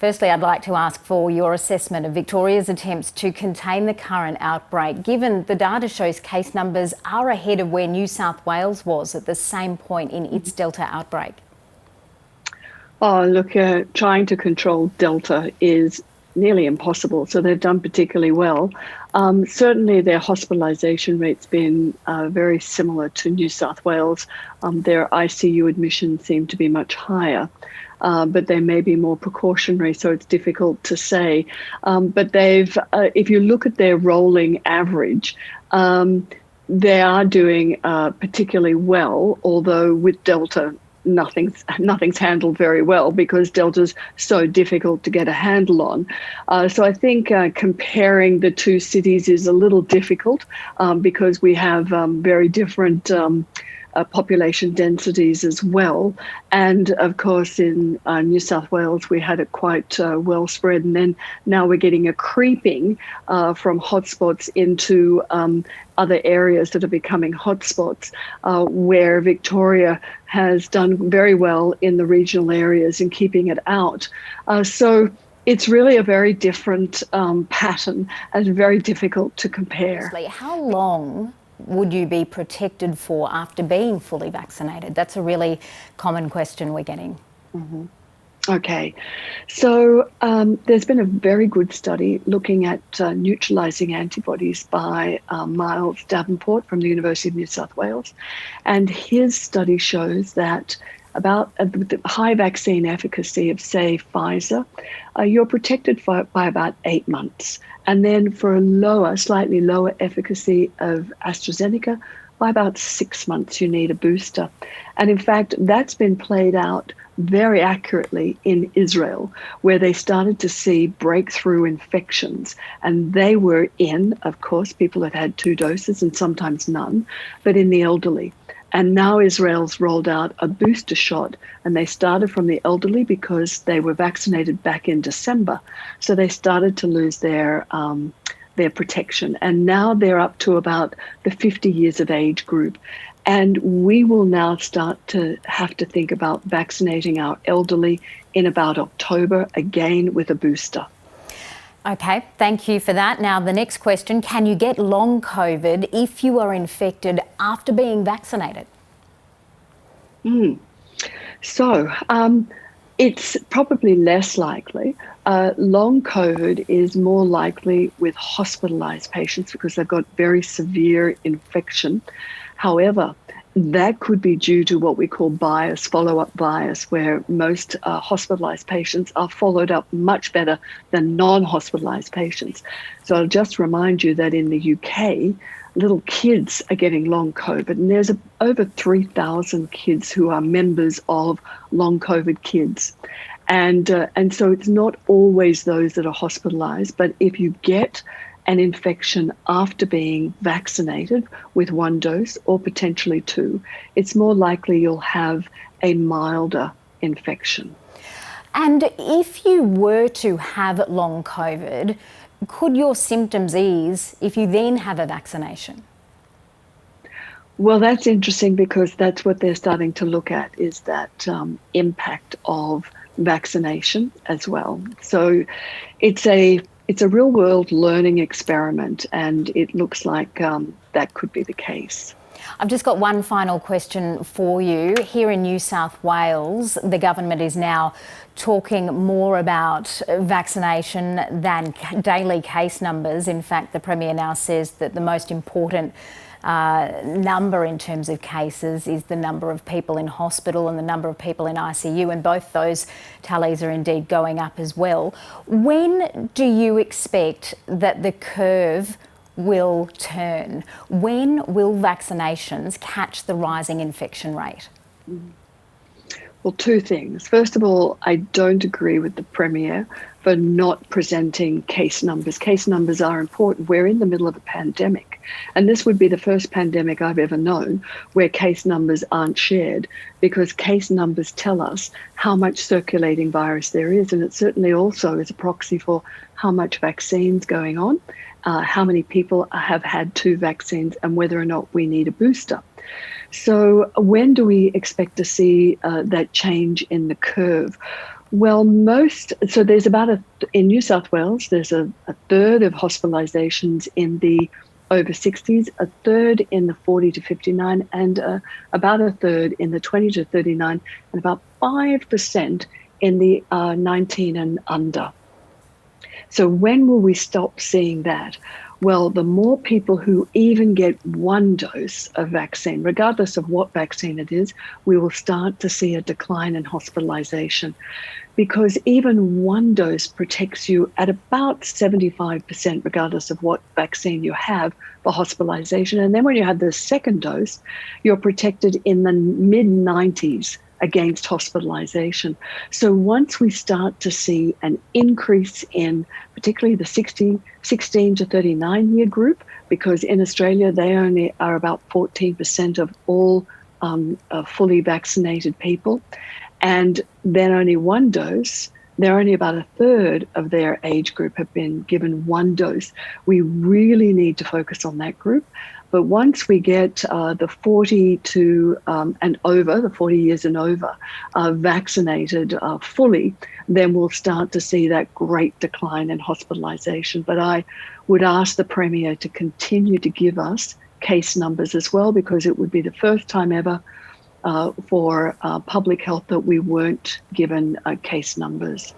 Firstly, I'd like to ask for your assessment of Victoria's attempts to contain the current outbreak, given the data shows case numbers are ahead of where New South Wales was at the same point in its Delta outbreak. Oh, look, trying to control Delta is nearly impossible, so they've done particularly well. Certainly their hospitalisation rate's been very similar to New South Wales. Their ICU admissions seem to be much higher. But they may be more precautionary, so it's difficult to say. But if you look at their rolling average, they are doing particularly well, although with Delta, nothing's handled very well because Delta's so difficult to get a handle on. So I think comparing the two cities is a little difficult because we have very different population densities as well. And of course, in New South Wales, we had it quite well spread. And then now we're getting a creeping from hotspots into other areas that are becoming hotspots, where Victoria has done very well in the regional areas in keeping it out. So it's really a very different pattern and very difficult to compare. How long would you be protected for after being fully vaccinated? That's a really common question we're getting. Mm-hmm. Okay, so there's been a very good study looking at neutralising antibodies by Miles Davenport from the University of New South Wales, and his study shows that about the high vaccine efficacy of, say, Pfizer, you're protected by about 8 months. And then for a slightly lower efficacy of AstraZeneca, by about 6 months you need a booster. And in fact, that's been played out very accurately in Israel, where they started to see breakthrough infections. And they were in, of course, people that had 2 doses and sometimes none, but in the elderly. And now Israel's rolled out a booster shot, and they started from the elderly because they were vaccinated back in December. So they started to lose their protection. And now they're up to about the 50 years of age group. And we will now start to have to think about vaccinating our elderly in about October, again with a booster. Okay, thank you for that. Now, the next question, can you get long COVID if you are infected after being vaccinated? So it's probably less likely. Long COVID is more likely with hospitalised patients because they've got very severe infection. However, that could be due to what we call bias, follow-up bias, where most hospitalised patients are followed up much better than non-hospitalised patients. So I'll just remind you that in the UK, little kids are getting long COVID, and there's over 3,000 kids who are members of long COVID kids. And so it's not always those that are hospitalised, but if you get an infection after being vaccinated with 1 dose or potentially 2, it's more likely you'll have a milder infection. And if you were to have long COVID, could your symptoms ease if you then have a vaccination? Well, that's interesting because that's what they're starting to look at, is that impact of vaccination as well. So it's a real world learning experiment, and it looks like that could be the case. I've just got one final question for you. Here in New South Wales, the government is now talking more about vaccination than daily case numbers. In fact, the Premier now says that the most important number in terms of cases is the number of people in hospital and the number of people in ICU, and both those tallies are indeed going up as well. When do you expect that the curve will turn? When will vaccinations catch the rising infection rate? Well, 2 things. First of all, I don't agree with the Premier for not presenting case numbers. Case numbers are important. We're in the middle of a pandemic, and this would be the first pandemic I've ever known where case numbers aren't shared, because case numbers tell us how much circulating virus there is, and it certainly also is a proxy for how much vaccine's going on, how many people have had 2 vaccines, and whether or not we need a booster. So when do we expect to see that change in the curve? Well, so there's in New South Wales, there's a third of hospitalizations in the over 60s, a third in the 40 to 59, and about a third in the 20 to 39, and about 5% in the 19 and under. So when will we stop seeing that? Well, the more people who even get one dose of vaccine, regardless of what vaccine it is, we will start to see a decline in hospitalization, because even one dose protects you at about 75%, regardless of what vaccine you have, for hospitalization. And then when you have the second dose, you're protected in the mid-90s against hospitalization. So once we start to see an increase in particularly the 16 to 39 year group, because in Australia they only are about 14% of all fully vaccinated people, and then only one dose, they're only about a third of their age group have been given one dose. We really need to focus on that group. But once we get the 40 to and over, the 40 years and over, vaccinated fully, then we'll start to see that great decline in hospitalisation. But I would ask the Premier to continue to give us case numbers as well, because it would be the first time ever for public health that we weren't given case numbers.